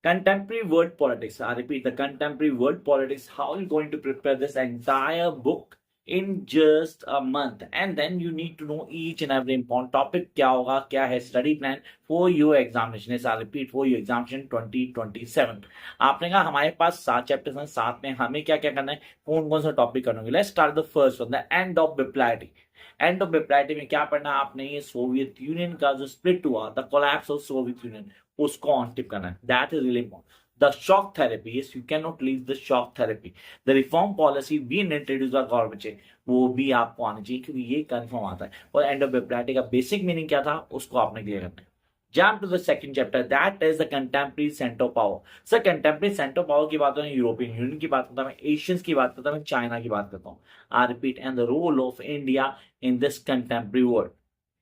Contemporary world politics. I repeat, the contemporary world politics. How are you going to prepare this entire book in just a month? And then you need to know each and every important topic. क्या होगा, क्या है study plan for your examination. Yes, I repeat, for your examination 2027. आपने कहा हमारे पास 7 chapters हैं, साथ में हमें क्या क्या करना है, कौन कौन सा टॉपिक करना होगा. Let's start the first one, the end of bipolarity. End of bipolarity में क्या पढ़ना है आपने, ये सोवियत यूनियन का जो स्प्लिट हुआ, the collapse of Soviet union, उसको ऑन टिप करना है. That is really important. The shock therapy, yes, you cannot leave the shock therapy. The reform policy being introduced by Gorbachev, वो भी आपको आनी चाहिए क्योंकि ये कंफर्म आता है. और एंड ऑफ बिप्लाइटी का बेसिक मीनिंग क्या था उसको आपने क्लियर करना है. Jump to the second chapter, that is the contemporary center of power. Sir contemporary center of power की बात करें, यूरोपियन यूनियन की बात करता हूँ, एशियंस की बात करता हूँ, चाइना की बात करता हूँ. I repeat, and the role of India in this contemporary world,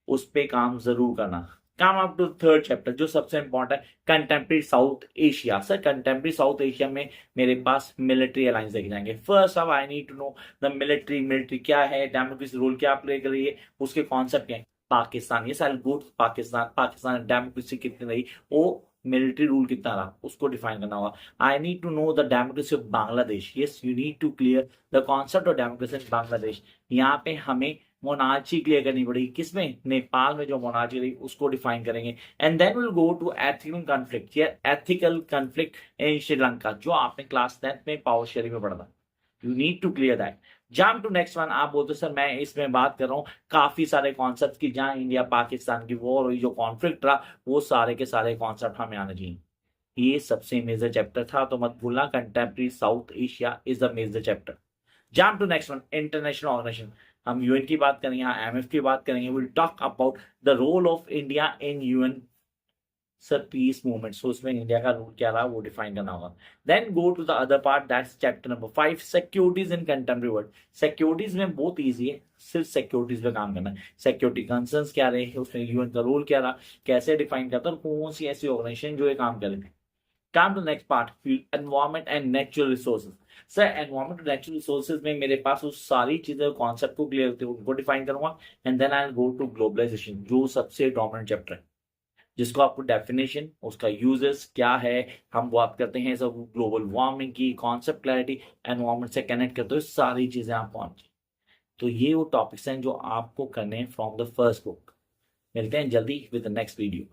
उस पे काम जरूर करना. Come up to third chapter जो सबसे इंपॉर्टेंट है, contemporary South Asia. Sir contemporary South Asia में मेरे पास मिलिट्री अलायंस देखे जाएंगे. First of I need to know the military क्या है, डेमोक्रेसी रोल क्या प्ले कर रही है, उसके कॉन्सेप्ट क्या है. पाकिस्तान, ये सारे गुड पाकिस्तान डेमोक्रेसी कितनी रही, वो मिलिट्री रूल कितना रहा, उसको डिफाइन करना होगा. I need to know the democracy of Bangladesh. Yes, you need to clear the concept of democracy in Bangladesh. यहाँ पे हमें मोनार्ची क्लियर करनी पड़ेगी. किसमें, नेपाल में जो मोनार्ची रही उसको डिफाइन करेंगे. And then will go to ethical conflict, या एथिकल कॉन्फ्लिक्ट इन श्रीलंका, जो आपने क्लास 10th में पावर शेयरिंग में पढ़ा था. You need to clear that. Jump to next one. आप बोलते सर मैं इसमें बात कर रहा हूँ काफी सारे कॉन्सेप्ट की, जहां इंडिया पाकिस्तान की वॉर हुई, जो कॉन्फ्लिक्ट रहा, वो सारे के सारे कॉन्सेप्ट हमें आने चाहिए. ये सबसे मेजर चैप्टर था, तो मत भूलना contemporary South Asia is the major chapter. Jump to next one, international organisation. हम यूएन की बात करेंगे, IMF की बात करेंगे. Will talk about the role of India in UN. सर पीस मूवमेंट, सो उसमें इंडिया का रोल क्या रहा वो डिफाइन करना होगा. Then go to the other part, that's chapter number 5, securities in contemporary world. Securities में बहुत ईजी है, सिर्फ सिक्योरिटीज पे काम करना है. सिक्योरिटी कंसर्न्स क्या रहे, उसमें यूएन का रोल क्या रहा, कैसे डिफाइन करता है, कौन सी ऐसी ऑर्गेनाइजेशन जो ये काम करे. Come to next part, environment and natural resources. Sir environment और नेचुरल रिसोर्सेज में मेरे पास उस सारी चीजें कॉन्सेप्ट को क्लियर होते हैं उनको डिफाइन करूंगा. And then I go to globalisation, जो सबसे डोमिनेंट चैप्टर है, जिसको आपको डेफिनेशन, उसका यूजेस क्या है, हम बात करते हैं सब ग्लोबल वार्मिंग की, कॉन्सेप्ट क्लैरिटी, एनवायरमेंट से कनेक्ट करते हुए सारी चीजें आपको आनी चाहिए. तो ये वो टॉपिक्स हैं जो आपको करने हैं फ्रॉम द फर्स्ट बुक. मिलते हैं जल्दी विद द नेक्स्ट वीडियो.